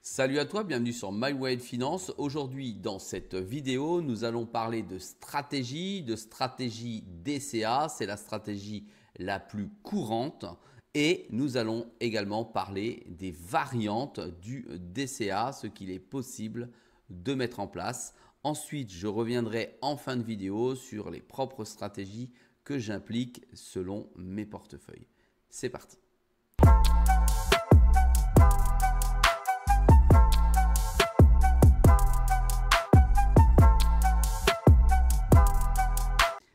Salut à toi, bienvenue sur My Way de Finance. Aujourd'hui, dans cette vidéo, nous allons parler de stratégie DCA. C'est la stratégie la plus courante. Et nous allons également parler des variantes du DCA, ce qu'il est possible de mettre en place. Ensuite, je reviendrai en fin de vidéo sur les propres stratégies que j'implique selon mes portefeuilles. C'est parti.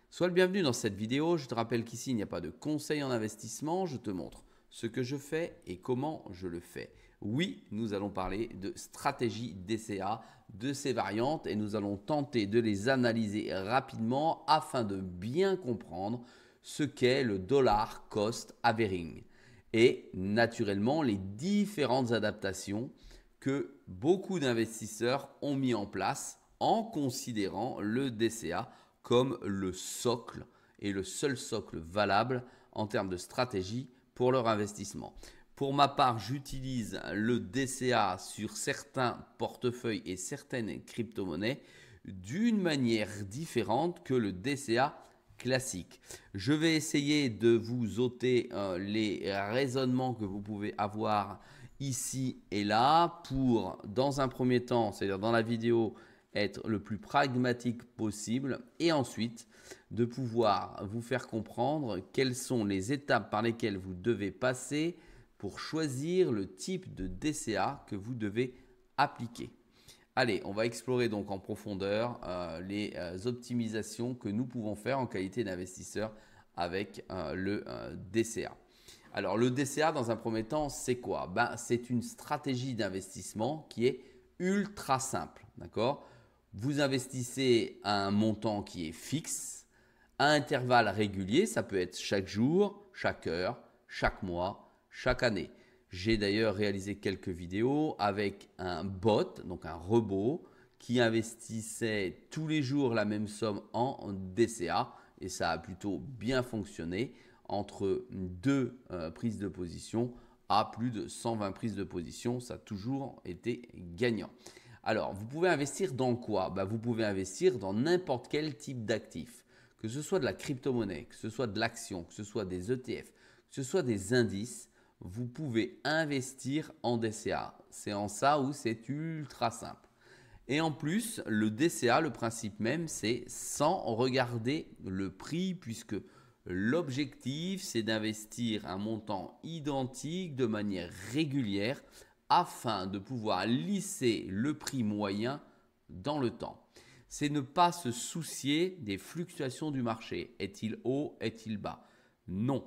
Sois le bienvenu dans cette vidéo. Je te rappelle qu'ici, il n'y a pas de conseil en investissement. Je te montre ce que je fais et comment je le fais. Oui, nous allons parler de stratégie DCA, de ces variantes et nous allons tenter de les analyser rapidement afin de bien comprendre ce qu'est le dollar cost averaging et naturellement les différentes adaptations que beaucoup d'investisseurs ont mis en place en considérant le DCA comme le socle et le seul socle valable en termes de stratégie pour leur investissement. Pour ma part, j'utilise le DCA sur certains portefeuilles et certaines crypto-monnaies d'une manière différente que le DCA classique. Je vais essayer de vous ôter les raisonnements que vous pouvez avoir ici et là pour, dans un premier temps, c'est-à-dire dans la vidéo, être le plus pragmatique possible et ensuite de pouvoir vous faire comprendre quelles sont les étapes par lesquelles vous devez passer pour choisir le type de DCA que vous devez appliquer. Allez, on va explorer donc en profondeur les optimisations que nous pouvons faire en qualité d'investisseur avec le DCA. Alors le DCA dans un premier temps, c'est quoi? C'est une stratégie d'investissement qui est ultra simple, d'accord? Vous investissez à un montant qui est fixe, à intervalles réguliers, ça peut être chaque jour, chaque heure, chaque mois, chaque année. J'ai d'ailleurs réalisé quelques vidéos avec un bot, donc un robot, qui investissait tous les jours la même somme en DCA et ça a plutôt bien fonctionné entre deux prises de position à plus de 120 prises de position, ça a toujours été gagnant. Alors, vous pouvez investir dans quoi? Vous pouvez investir dans n'importe quel type d'actif, que ce soit de la crypto-monnaie, que ce soit de l'action, que ce soit des ETF, que ce soit des indices, vous pouvez investir en DCA. C'est en ça où c'est ultra simple. Et en plus, le DCA, le principe même, c'est sans regarder le prix puisque l'objectif, c'est d'investir un montant identique de manière régulière afin de pouvoir lisser le prix moyen dans le temps. C'est ne pas se soucier des fluctuations du marché. Est-il haut, est-il bas? Non.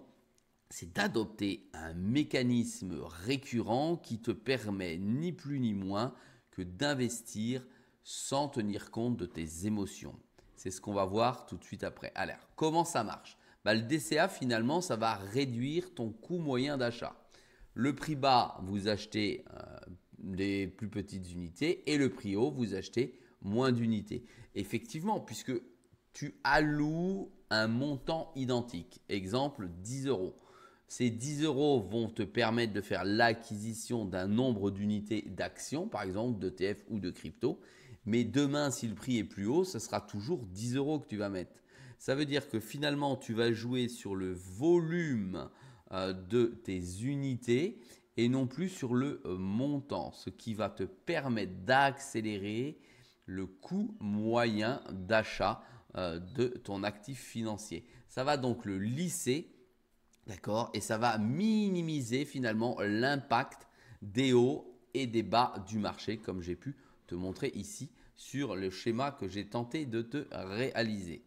C'est d'adopter un mécanisme récurrent qui te permet ni plus ni moins que d'investir sans tenir compte de tes émotions. C'est ce qu'on va voir tout de suite après. Alors, comment ça marche? Le DCA, finalement, ça va réduire ton coût moyen d'achat. Le prix bas, vous achetez des plus petites unités et le prix haut, vous achetez moins d'unités. Effectivement, puisque tu alloues un montant identique, exemple 10 euros. Ces 10 euros vont te permettre de faire l'acquisition d'un nombre d'unités d'actions, par exemple d'ETF ou de crypto. Mais demain, si le prix est plus haut, ce sera toujours 10 euros que tu vas mettre. Ça veut dire que finalement, tu vas jouer sur le volume de tes unités et non plus sur le montant, ce qui va te permettre d'accélérer le coût moyen d'achat de ton actif financier. Ça va donc le lisser, d'accord, et ça va minimiser finalement l'impact des hauts et des bas du marché comme j'ai pu te montrer ici sur le schéma que j'ai tenté de te réaliser.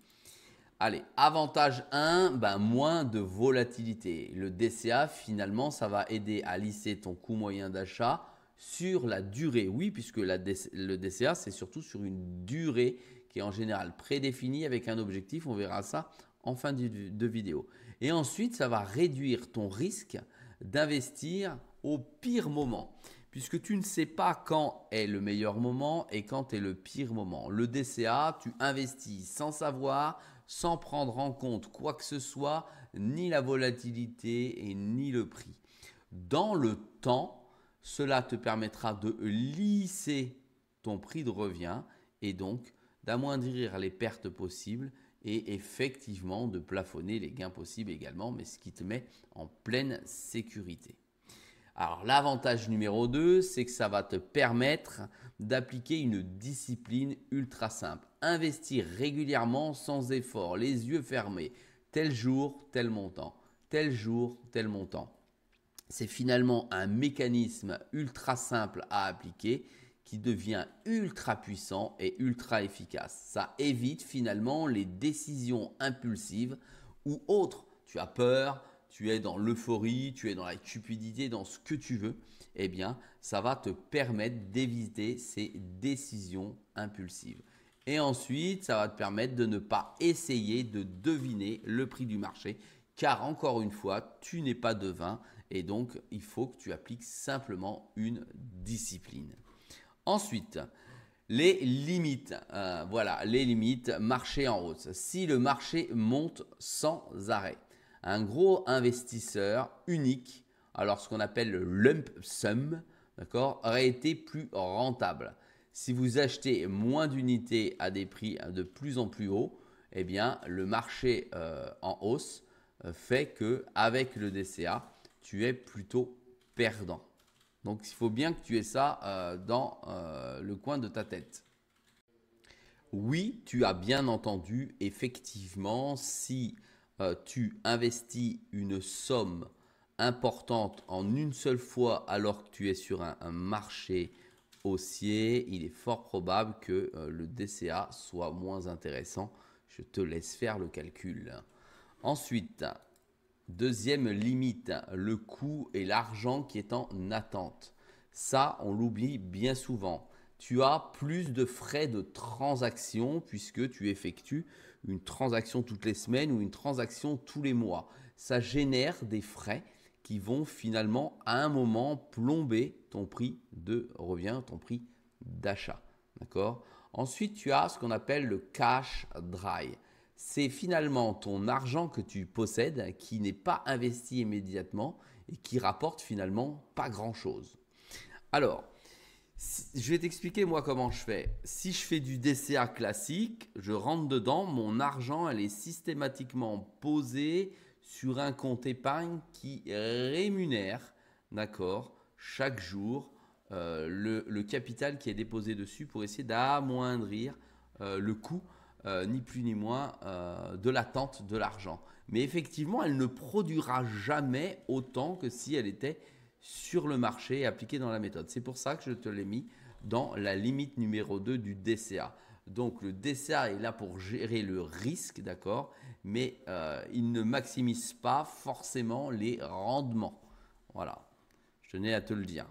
Allez, avantage 1, moins de volatilité. Le DCA, finalement, ça va aider à lisser ton coût moyen d'achat sur la durée. Oui, puisque le DCA, c'est surtout sur une durée qui est en général prédéfinie avec un objectif. On verra ça en fin de vidéo. Et ensuite, ça va réduire ton risque d'investir au pire moment, puisque tu ne sais pas quand est le meilleur moment et quand est le pire moment. Le DCA, tu investis sans savoir, sans prendre en compte quoi que ce soit, ni la volatilité et ni le prix. Dans le temps, Cela te permettra de lisser ton prix de revient et donc d'amoindrir les pertes possibles et effectivement de plafonner les gains possibles également, mais ce qui te met en pleine sécurité. Alors l'avantage numéro 2, c'est que ça va te permettre d'appliquer une discipline ultra simple. Investir régulièrement sans effort, les yeux fermés, tel jour, tel montant, tel jour, tel montant. C'est finalement un mécanisme ultra simple à appliquer qui devient ultra puissant et ultra efficace. Ça évite finalement les décisions impulsives ou autres. Tu as peur, tu es dans l'euphorie, tu es dans la cupidité, dans ce que tu veux. Eh bien, ça va te permettre d'éviter ces décisions impulsives. Et ensuite, ça va te permettre de ne pas essayer de deviner le prix du marché, car encore une fois, tu n'es pas devin et donc il faut que tu appliques simplement une discipline. Ensuite, les limites. Voilà, les limites, marché en hausse. Si le marché monte sans arrêt, un gros investisseur unique, alors ce qu'on appelle le lump sum, d'accord, aurait été plus rentable. Si vous achetez moins d'unités à des prix de plus en plus hauts, eh bien, le marché en hausse fait qu'avec le DCA, tu es plutôt perdant. Donc, il faut bien que tu aies ça dans le coin de ta tête. Oui, tu as bien entendu, effectivement, si tu investis une somme importante en une seule fois alors que tu es sur un marché haussier, il est fort probable que le DCA soit moins intéressant. Je te laisse faire le calcul. Ensuite, deuxième limite, le coût et l'argent qui est en attente. Ça, on l'oublie bien souvent. Tu as plus de frais de transaction puisque tu effectues une transaction toutes les semaines ou une transaction tous les mois. Ça génère des frais qui vont finalement à un moment plomber ton prix de revient, ton prix d'achat. D'accord ? Ensuite, tu as ce qu'on appelle le cash dry. C'est finalement ton argent que tu possèdes qui n'est pas investi immédiatement et qui rapporte finalement pas grand-chose. Alors, je vais t'expliquer moi comment je fais. Si je fais du DCA classique, je rentre dedans, mon argent elle est systématiquement posé sur un compte épargne qui rémunère, d'accord, chaque jour le capital qui est déposé dessus pour essayer d'amoindrir le coût ni plus ni moins de l'attente de l'argent. Mais effectivement, elle ne produira jamais autant que si elle était sur le marché et appliquée dans la méthode. C'est pour ça que je te l'ai mis dans la limite numéro 2 du DCA. Donc le DCA est là pour gérer le risque, d'accord, mais il ne maximise pas forcément les rendements. Voilà, je tenais à te le dire.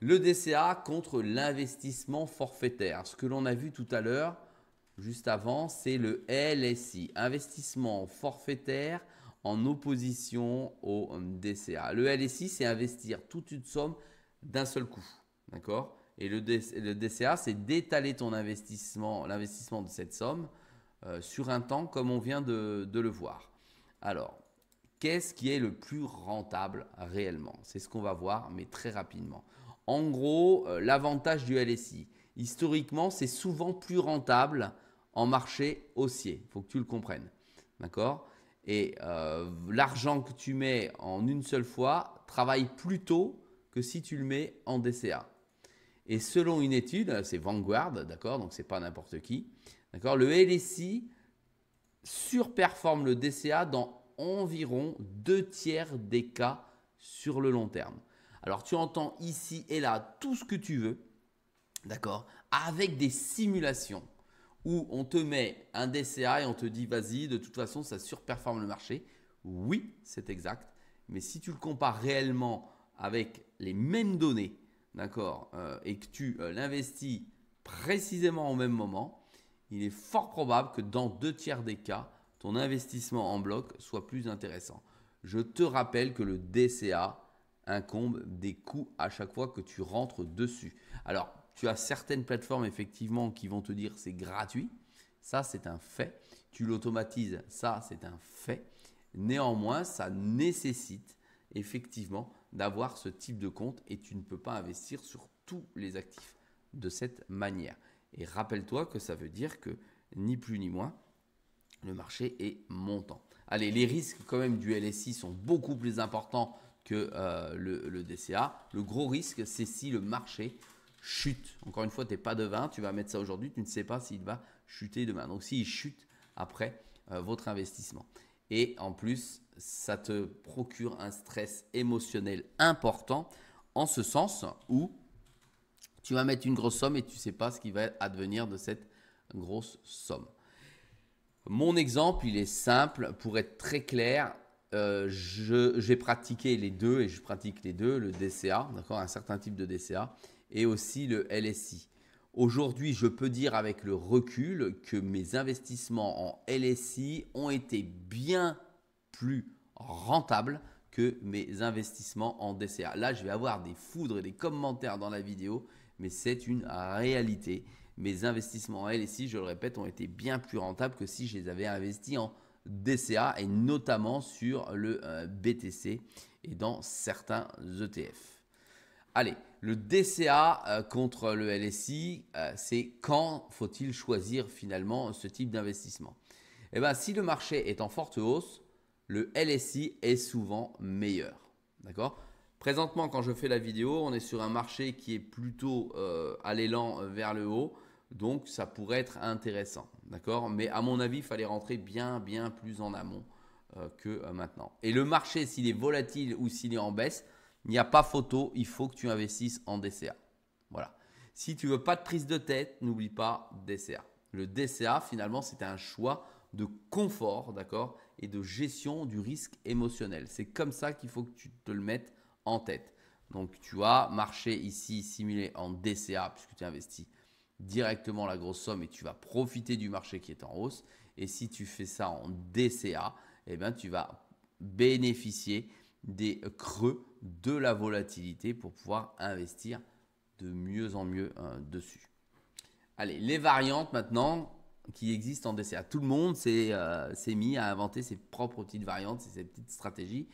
Le DCA contre l'investissement forfaitaire. Ce que l'on a vu tout à l'heure, juste avant, c'est le LSI, investissement forfaitaire en opposition au DCA. Le LSI, c'est investir toute une somme d'un seul coup. D'accord ? Et le DCA, c'est d'étaler ton investissement, l'investissement de cette somme sur un temps comme on vient de le voir. Alors, qu'est-ce qui est le plus rentable réellement? C'est ce qu'on va voir, mais très rapidement. En gros, l'avantage du LSI, historiquement, c'est souvent plus rentable en marché haussier. Il faut que tu le comprennes. D'accord ? Et l'argent que tu mets en une seule fois travaille plus tôt que si tu le mets en DCA. Et selon une étude, c'est Vanguard, d'accord, donc c'est pas n'importe qui, d'accord, le LSI surperforme le DCA dans environ 2/3 des cas sur le long terme. Alors tu entends ici et là tout ce que tu veux, d'accord, avec des simulations où on te met un DCA et on te dit vas-y, de toute façon ça surperforme le marché. Oui, c'est exact, mais si tu le compares réellement avec les mêmes données, d'accord, et que tu l'investis précisément au même moment, il est fort probable que dans 2/3 des cas, ton investissement en bloc soit plus intéressant. Je te rappelle que le DCA incombe des coûts à chaque fois que tu rentres dessus. Alors, tu as certaines plateformes effectivement qui vont te dire c'est gratuit. Ça, c'est un fait. Tu l'automatises. Ça, c'est un fait. Néanmoins, ça nécessite effectivement d'avoir ce type de compte et tu ne peux pas investir sur tous les actifs de cette manière. Et rappelle-toi que ça veut dire que ni plus ni moins, le marché est montant. Allez, les risques quand même du LSI sont beaucoup plus importants que le DCA. Le gros risque, c'est si le marché chute. Encore une fois, tu n'es pas devin, tu vas mettre ça aujourd'hui, tu ne sais pas s'il va chuter demain. Donc, s'il chute après votre investissement. Et en plus, ça te procure un stress émotionnel important en ce sens où tu vas mettre une grosse somme et tu ne sais pas ce qui va advenir de cette grosse somme. Mon exemple, il est simple. Pour être très clair, j'ai pratiqué les deux et je pratique les deux, le DCA, d'accord, un certain type de DCA et aussi le LSI. Aujourd'hui, je peux dire avec le recul que mes investissements en LSI ont été bien plus rentables que mes investissements en DCA. Là, je vais avoir des foudres et des commentaires dans la vidéo, mais c'est une réalité. Mes investissements en LSI, je le répète, ont été bien plus rentables que si je les avais investis en DCA et notamment sur le BTC et dans certains ETF. Allez, le DCA contre le LSI, c'est quand faut-il choisir finalement ce type d'investissement? Eh bien, si le marché est en forte hausse, le LSI est souvent meilleur. D'accord? Présentement, quand je fais la vidéo, on est sur un marché qui est plutôt à l'élan vers le haut. Donc, ça pourrait être intéressant. D'accord? Mais à mon avis, il fallait rentrer bien plus en amont que maintenant. Et le marché, s'il est volatile ou s'il est en baisse, il n'y a pas photo, il faut que tu investisses en DCA. Voilà. Si tu veux pas de prise de tête, n'oublie pas DCA. Le DCA, finalement, c'est un choix de confort, d'accord, et de gestion du risque émotionnel. C'est comme ça qu'il faut que tu te le mettes en tête. Donc, tu as marché ici simulé en DCA puisque tu investis directement la grosse somme et tu vas profiter du marché qui est en hausse. Et si tu fais ça en DCA, eh bien, tu vas bénéficier des creux de la volatilité pour pouvoir investir de mieux en mieux dessus. Allez, les variantes maintenant qui existent en DCA. Tout le monde s'est mis à inventer ses propres petites variantes, ses petites stratégies.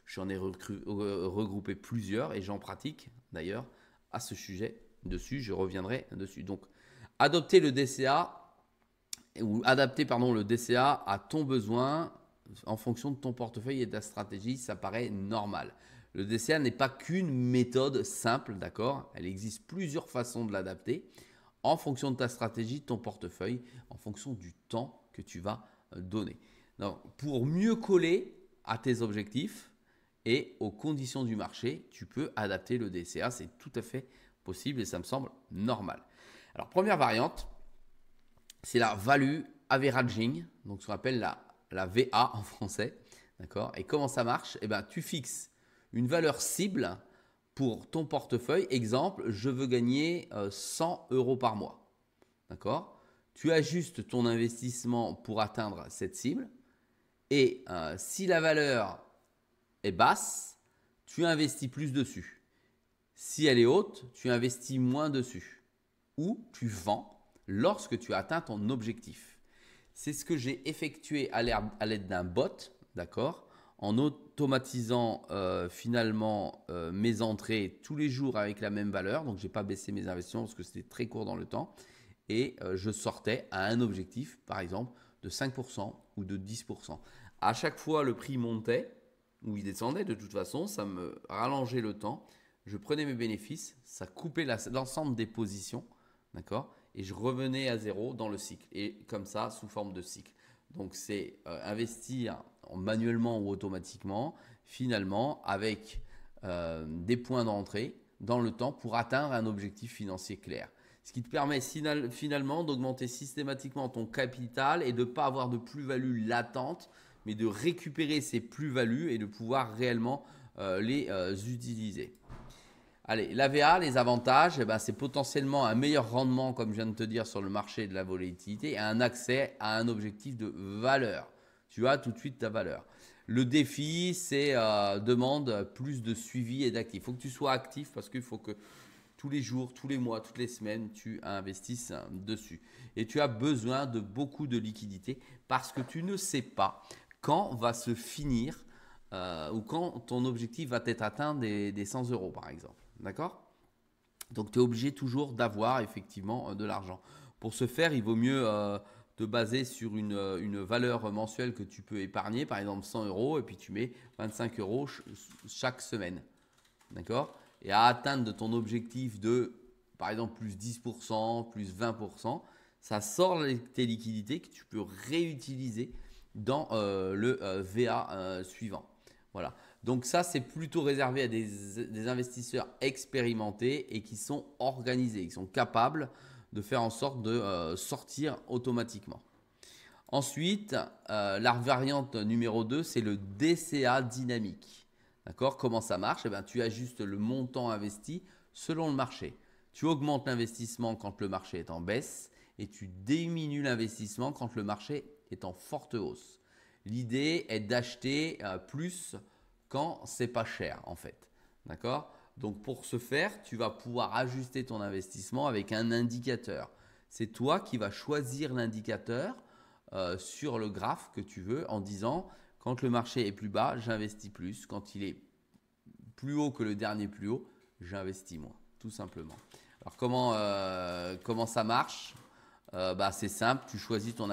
J'en ai regroupé plusieurs et j'en pratique d'ailleurs à ce sujet dessus. Je reviendrai dessus. Donc, adopter le DCA ou adapter le DCA à ton besoin en fonction de ton portefeuille et de ta stratégie, ça paraît normal. Le DCA n'est pas qu'une méthode simple, d'accord? Il existe plusieurs façons de l'adapter en fonction de ta stratégie, de ton portefeuille, en fonction du temps que tu vas donner. Donc, pour mieux coller à tes objectifs et aux conditions du marché, tu peux adapter le DCA. C'est tout à fait possible et ça me semble normal. Alors, première variante, c'est la value averaging, donc ce qu'on appelle la VA en français. D'accord? Et comment ça marche? Eh bien, tu fixes une valeur cible pour ton portefeuille. Exemple, je veux gagner 100 € par mois. D'accord? Tu ajustes ton investissement pour atteindre cette cible. Et si la valeur est basse, tu investis plus dessus. Si elle est haute, tu investis moins dessus. Ou tu vends lorsque tu as atteint ton objectif. C'est ce que j'ai effectué à l'aide d'un bot, d'accord, en automatisant finalement mes entrées tous les jours avec la même valeur. Donc, je n'ai pas baissé mes investissements parce que c'était très court dans le temps. Et je sortais à un objectif, par exemple, de 5% ou de 10%. À chaque fois, le prix montait ou il descendait. De toute façon, ça me rallongeait le temps. Je prenais mes bénéfices, ça coupait l'ensemble des positions, d'accord, et je revenais à zéro dans le cycle. Et comme ça, sous forme de cycle. Donc, c'est investir manuellement ou automatiquement, finalement, avec des points d'entrée dans le temps pour atteindre un objectif financier clair. Ce qui te permet finalement d'augmenter systématiquement ton capital et de ne pas avoir de plus-value latente, mais de récupérer ces plus-values et de pouvoir réellement les utiliser. Allez, l'AVA, les avantages, eh ben, c'est potentiellement un meilleur rendement, comme je viens de te dire, sur le marché de la volatilité et un accès à un objectif de valeur. Tu as tout de suite ta valeur. Le défi, c'est demande plus de suivi et d'actifs. Il faut que tu sois actif parce qu'il faut que tous les jours, tous les mois, toutes les semaines, tu investisses dessus. Et tu as besoin de beaucoup de liquidités parce que tu ne sais pas quand va se finir ou quand ton objectif va être atteint des 100 euros par exemple. D'accord? Donc tu es obligé toujours d'avoir effectivement de l'argent. Pour ce faire, il vaut mieux te baser sur une valeur mensuelle que tu peux épargner, par exemple 100 euros, et puis tu mets 25 euros chaque semaine. D'accord? Et à atteindre de ton objectif de, par exemple, plus 10%, plus 20%, ça sort tes liquidités que tu peux réutiliser dans le VA suivant. Voilà. Donc ça, c'est plutôt réservé à des investisseurs expérimentés et qui sont organisés, qui sont capables de faire en sorte de sortir automatiquement. Ensuite, la variante numéro 2, c'est le DCA dynamique. D'accord? Comment ça marche? Eh bien, tu ajustes le montant investi selon le marché. Tu augmentes l'investissement quand le marché est en baisse et tu diminues l'investissement quand le marché est en forte hausse. L'idée est d'acheter plus quand c'est pas cher en fait. D'accord? Donc pour ce faire, tu vas pouvoir ajuster ton investissement avec un indicateur. C'est toi qui vas choisir l'indicateur sur le graphe que tu veux en disant quand le marché est plus bas, j'investis plus. Quand il est plus haut que le dernier plus haut, j'investis moins, tout simplement. Alors comment ça marche? C'est simple, tu choisis ton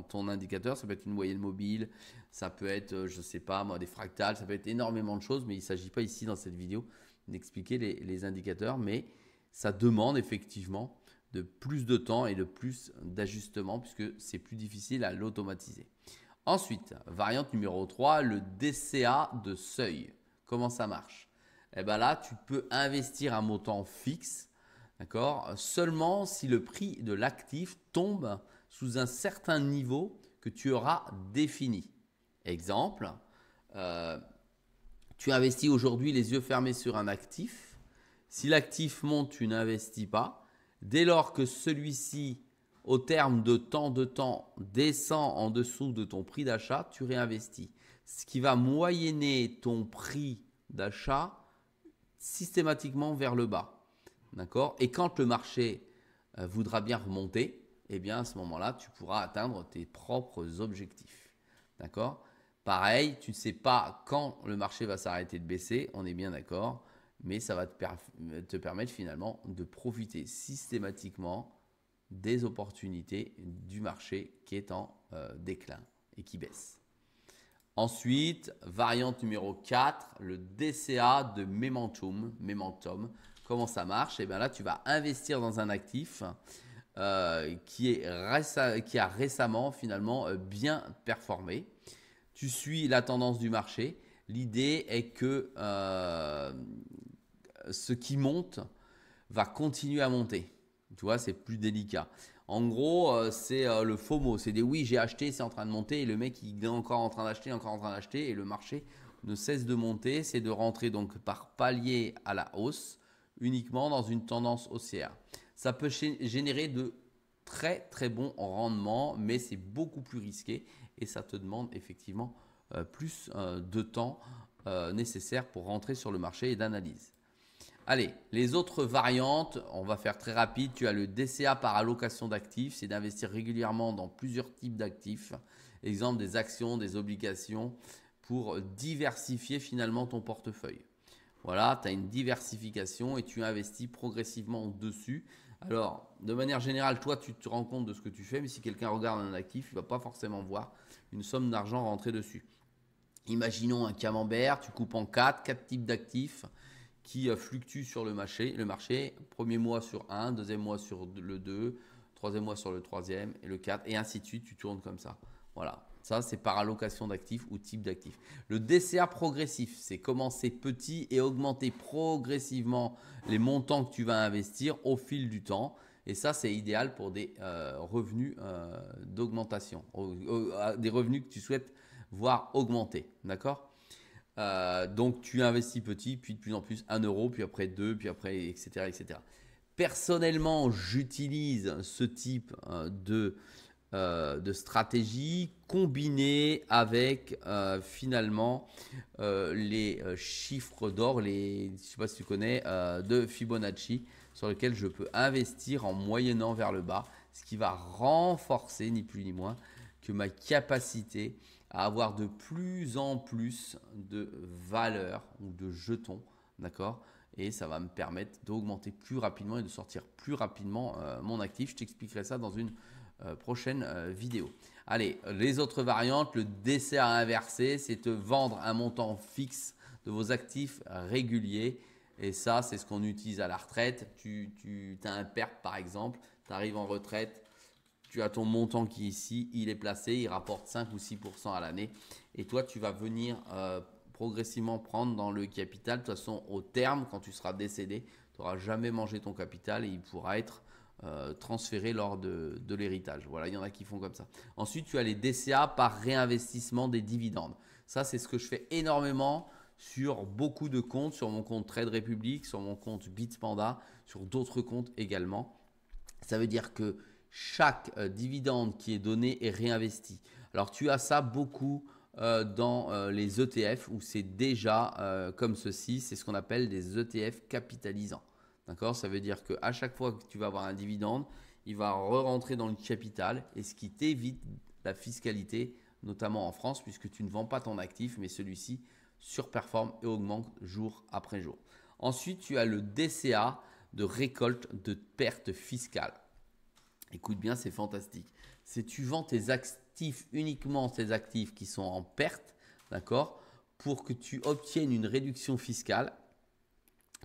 ton indicateur, ça peut être une moyenne mobile, ça peut être, je ne sais pas moi, des fractales, ça peut être énormément de choses, mais il ne s'agit pas ici dans cette vidéo d'expliquer les indicateurs, mais ça demande effectivement de plus de temps et de plus d'ajustements puisque c'est plus difficile à l'automatiser. Ensuite, variante numéro 3, le DCA de seuil. Comment ça marche? Eh bien là, tu peux investir un montant fixe, d'accord, seulement si le prix de l'actif tombe sous un certain niveau que tu auras défini. Exemple, tu investis aujourd'hui les yeux fermés sur un actif. Si l'actif monte, tu n'investis pas. Dès lors que celui-ci, au terme de temps, descend en dessous de ton prix d'achat, tu réinvestis. Ce qui va moyenner ton prix d'achat systématiquement vers le bas. D'accord? Et quand le marché voudra bien remonter, eh bien à ce moment-là, tu pourras atteindre tes propres objectifs. D'accord? Pareil, tu ne sais pas quand le marché va s'arrêter de baisser, on est bien d'accord, mais ça va te permettre finalement de profiter systématiquement des opportunités du marché qui est en déclin et qui baisse. Ensuite, variante numéro 4, le DCA de Momentum. Comment ça marche? Eh bien là, tu vas investir dans un actif qui a récemment finalement bien performé. Tu suis la tendance du marché. L'idée est que ce qui monte va continuer à monter. Tu vois, c'est plus délicat. En gros, c'est le FOMO. C'est des oui, j'ai acheté, c'est en train de monter. Et le mec, il est encore en train d'acheter, encore en train d'acheter. Et le marché ne cesse de monter. C'est de rentrer donc par palier à la hausse, uniquement dans une tendance haussière. Ça peut générer de très très bons rendements, mais c'est beaucoup plus risqué. Et ça te demande effectivement plus de temps nécessaire pour rentrer sur le marché et d'analyse. Allez, les autres variantes, on va faire très rapide. Tu as le DCA par allocation d'actifs, c'est d'investir régulièrement dans plusieurs types d'actifs. Exemple des actions, des obligations, pour diversifier finalement ton portefeuille. Voilà, tu as une diversification et tu investis progressivement dessus. Alors, de manière générale, toi, tu te rends compte de ce que tu fais, mais si quelqu'un regarde un actif, il ne va pas forcément voir une somme d'argent rentrer dessus. Imaginons un camembert, tu coupes en quatre types d'actifs qui fluctuent sur le marché. Premier mois sur 1, deuxième mois sur le 2, troisième mois sur le troisième et le 4, et ainsi de suite, tu tournes comme ça. Voilà, ça c'est par allocation d'actifs ou type d'actifs. Le DCA progressif, c'est commencer petit et augmenter progressivement les montants que tu vas investir au fil du temps. Et ça, c'est idéal pour des revenus d'augmentation, des revenus que tu souhaites voir augmenter. D'accord? Donc tu investis petit, puis de plus en plus 1 euro, puis après 2, puis après, etc. etc. Personnellement, j'utilise ce type de stratégie combinée avec finalement les chiffres d'or, je ne sais pas si tu connais, de Fibonacci, sur lequel je peux investir en moyennant vers le bas, ce qui va renforcer ni plus ni moins que ma capacité à avoir de plus en plus de valeurs ou de jetons, d'accord? Et ça va me permettre d'augmenter plus rapidement et de sortir plus rapidement mon actif. Je t'expliquerai ça dans une prochaine vidéo. Allez, les autres variantes, le DCA inversé, c'est te vendre un montant fixe de vos actifs réguliers. Et ça, c'est ce qu'on utilise à la retraite. Tu as un PERP par exemple, tu arrives en retraite, tu as ton montant qui est ici, il est placé, il rapporte 5 ou 6% à l'année. Et toi, tu vas venir progressivement prendre dans le capital. De toute façon, au terme, quand tu seras décédé, tu n'auras jamais mangé ton capital et il pourra être transféré lors de l'héritage. Voilà, il y en a qui font comme ça. Ensuite, tu as les DCA par réinvestissement des dividendes. Ça, c'est ce que je fais énormément sur beaucoup de comptes, sur mon compte Trade Republic, sur mon compte Bitpanda, sur d'autres comptes également. Ça veut dire que chaque dividende qui est donné est réinvesti. Alors, tu as ça beaucoup dans les ETF où c'est déjà comme ceci, c'est ce qu'on appelle des ETF capitalisants. D'accord? Ça veut dire qu'à chaque fois que tu vas avoir un dividende, il va re-rentrer dans le capital et ce qui t'évite la fiscalité, notamment en France, puisque tu ne vends pas ton actif, mais celui-ci surperforme et augmente jour après jour. Ensuite, tu as le DCA de récolte de pertes fiscales. Écoute bien, c'est fantastique. C'est tu vends tes actifs, uniquement tes actifs qui sont en perte, d'accord, pour que tu obtiennes une réduction fiscale,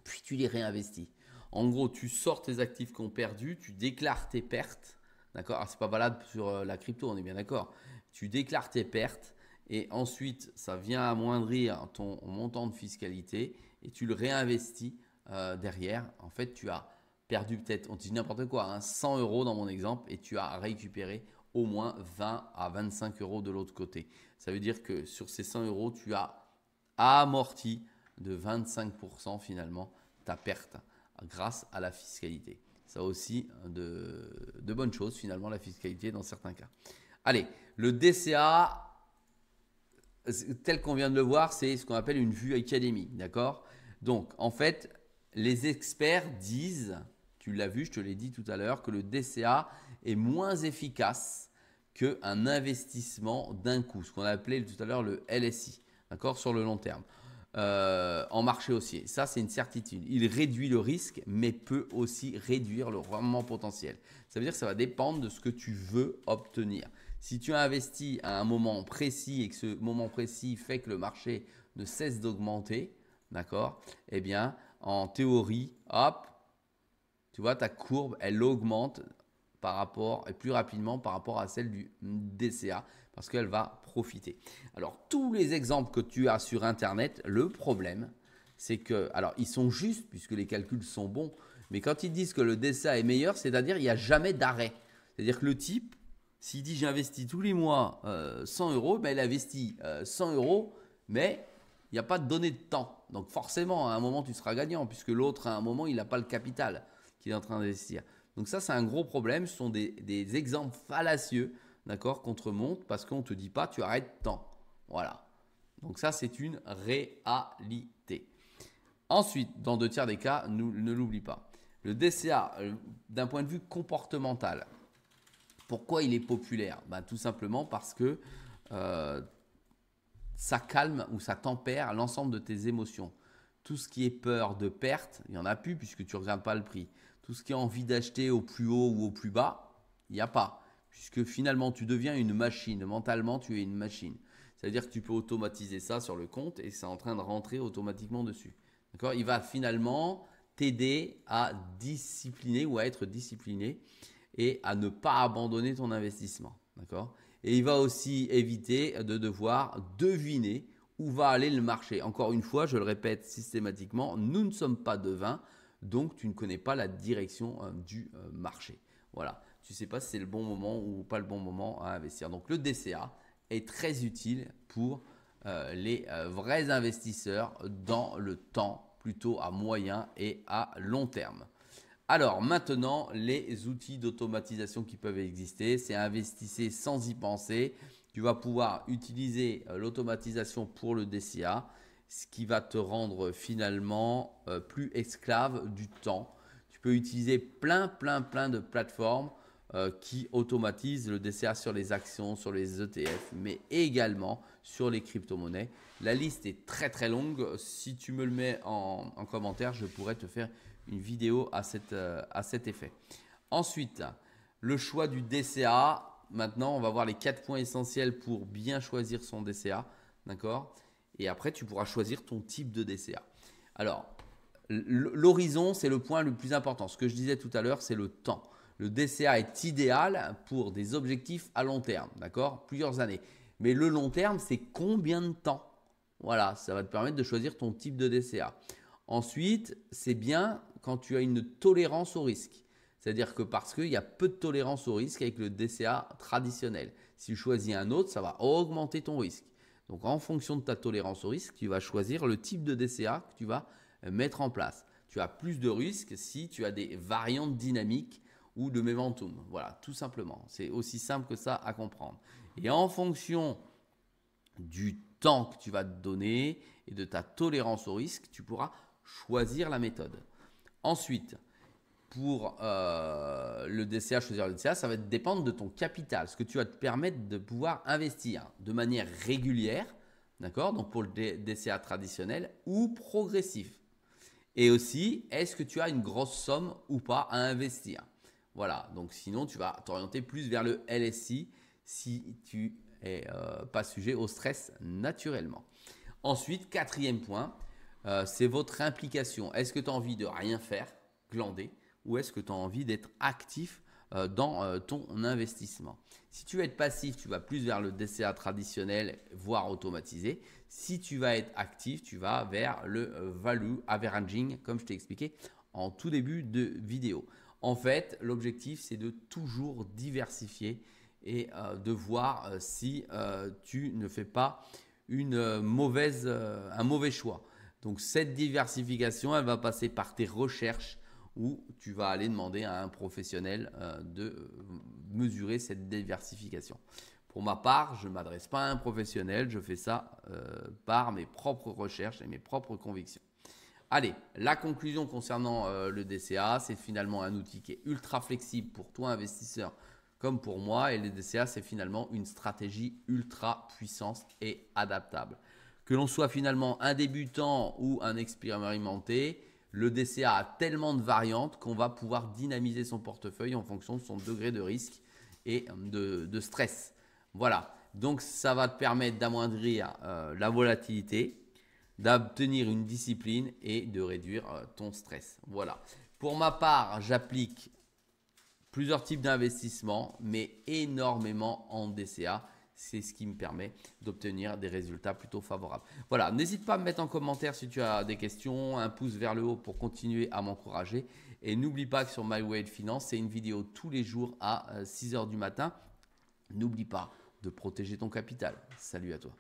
puis tu les réinvestis. En gros, tu sors tes actifs qui ont perdu, tu déclares tes pertes, d'accord. Alors, c'est pas valable sur la crypto, on est bien d'accord. Tu déclares tes pertes et ensuite, ça vient amoindrir ton montant de fiscalité et tu le réinvestis derrière. En fait, tu as perdu peut-être, on dit n'importe quoi, hein, 100 euros dans mon exemple et tu as récupéré au moins 20 à 25 euros de l'autre côté. Ça veut dire que sur ces 100 euros, tu as amorti de 25% finalement ta perte grâce à la fiscalité. Ça aussi de bonnes choses finalement, la fiscalité dans certains cas. Allez, le DCA, tel qu'on vient de le voir, c'est ce qu'on appelle une vue académique, d'accord? Donc, en fait, les experts disent, tu l'as vu, je te l'ai dit tout à l'heure, que le DCA est moins efficace qu'un investissement d'un coup, ce qu'on a appelé tout à l'heure le LSI, d'accord, sur le long terme. En marché haussier. Ça, c'est une certitude. Il réduit le risque, mais peut aussi réduire le rendement potentiel. Ça veut dire que ça va dépendre de ce que tu veux obtenir. Si tu as investi à un moment précis et que ce moment précis fait que le marché ne cesse d'augmenter, d'accord, eh bien, en théorie, hop, tu vois, ta courbe, elle augmente par rapport, et plus rapidement par rapport à celle du DCA, parce qu'elle va profiter. Alors, tous les exemples que tu as sur Internet, le problème, c'est que, alors, ils sont justes, puisque les calculs sont bons, mais quand ils disent que le DCA est meilleur, c'est-à-dire qu'il n'y a jamais d'arrêt. C'est-à-dire que le type, s'il dit j'investis tous les mois 100 euros, ben, il investit 100 euros, mais il n'y a pas de données de temps. Donc forcément, à un moment, tu seras gagnant, puisque l'autre, à un moment, il n'a pas le capital qu'il est en train d'investir. Donc ça, c'est un gros problème. Ce sont des exemples fallacieux, d'accord, qu'on te remonte parce qu'on ne te dit pas tu arrêtes tant. Voilà. Donc ça, c'est une réalité. Ensuite, dans 2 tiers des cas, ne l'oublie pas. Le DCA, d'un point de vue comportemental, pourquoi il est populaire? Tout simplement parce que ça calme ou ça tempère l'ensemble de tes émotions. Tout ce qui est peur de perte, il n'y en a plus puisque tu ne regardes pas le prix. Tout ce qui est envie d'acheter au plus haut ou au plus bas, il n'y a pas. Puisque finalement, tu deviens une machine. Mentalement, tu es une machine. C'est-à-dire que tu peux automatiser ça sur le compte et c'est en train de rentrer automatiquement dessus. D'accord? Il va finalement t'aider à discipliner ou à être discipliné et à ne pas abandonner ton investissement. D'accord? Et il va aussi éviter de devoir deviner où va aller le marché. Encore une fois, je le répète systématiquement, nous ne sommes pas devins, donc tu ne connais pas la direction du marché. Voilà, tu ne sais pas si c'est le bon moment ou pas le bon moment à investir. Donc le DCA est très utile pour les vrais investisseurs dans le temps, plutôt à moyen et à long terme. Alors maintenant, les outils d'automatisation qui peuvent exister, c'est investissez sans y penser. Tu vas pouvoir utiliser l'automatisation pour le DCA, ce qui va te rendre finalement plus esclave du temps. Tu peux utiliser plein de plateformes qui automatise le DCA sur les actions, sur les ETF, mais également sur les crypto-monnaies. La liste est très très longue. Si tu me le mets en commentaire, je pourrais te faire une vidéo à cet effet. Ensuite, le choix du DCA. Maintenant, on va voir les 4 points essentiels pour bien choisir son DCA. D'accord? Et après, tu pourras choisir ton type de DCA. Alors, l'horizon, c'est le point le plus important. Ce que je disais tout à l'heure, c'est le temps. Le DCA est idéal pour des objectifs à long terme, d'accord? Plusieurs années. Mais le long terme, c'est combien de temps? Voilà, ça va te permettre de choisir ton type de DCA. Ensuite, c'est bien quand tu as une tolérance au risque. C'est-à-dire que parce qu'il y a peu de tolérance au risque avec le DCA traditionnel. Si tu choisis un autre, ça va augmenter ton risque. Donc, en fonction de ta tolérance au risque, tu vas choisir le type de DCA que tu vas mettre en place. Tu as plus de risques si tu as des variantes dynamiques ou de momentum. Voilà, tout simplement. C'est aussi simple que ça à comprendre. Et en fonction du temps que tu vas te donner et de ta tolérance au risque, tu pourras choisir la méthode. Ensuite, pour le DCA, choisir le DCA, ça va dépendre de ton capital, ce que tu vas te permettre de pouvoir investir de manière régulière, d'accord? Donc pour le DCA traditionnel ou progressif. Et aussi, est-ce que tu as une grosse somme ou pas à investir? Voilà, donc sinon tu vas t'orienter plus vers le LSI si tu n'es pas sujet au stress naturellement. Ensuite, quatrième point, c'est votre implication. Est-ce que tu as envie de rien faire, glander, ou est-ce que tu as envie d'être actif dans ton investissement? Si tu veux être passif, tu vas plus vers le DCA traditionnel, voire automatisé. Si tu vas être actif, tu vas vers le value averaging, comme je t'ai expliqué en tout début de vidéo. En fait, l'objectif, c'est de toujours diversifier et de voir si tu ne fais pas un mauvais choix. Donc, cette diversification, elle va passer par tes recherches où tu vas aller demander à un professionnel de mesurer cette diversification. Pour ma part, je ne m'adresse pas à un professionnel, je fais ça par mes propres recherches et mes propres convictions. Allez, la conclusion concernant le DCA, c'est finalement un outil qui est ultra flexible pour toi investisseur comme pour moi, et le DCA, c'est finalement une stratégie ultra puissante et adaptable. Que l'on soit finalement un débutant ou un expérimenté, le DCA a tellement de variantes qu'on va pouvoir dynamiser son portefeuille en fonction de son degré de risque et de stress. Voilà, donc ça va te permettre d'amoindrir la volatilité, d'obtenir une discipline et de réduire ton stress. Voilà. Pour ma part, j'applique plusieurs types d'investissements, mais énormément en DCA. C'est ce qui me permet d'obtenir des résultats plutôt favorables. Voilà, n'hésite pas à me mettre en commentaire si tu as des questions, un pouce vers le haut pour continuer à m'encourager. Et n'oublie pas que sur My Way Finance, c'est une vidéo tous les jours à 6 h du matin. N'oublie pas de protéger ton capital. Salut à toi.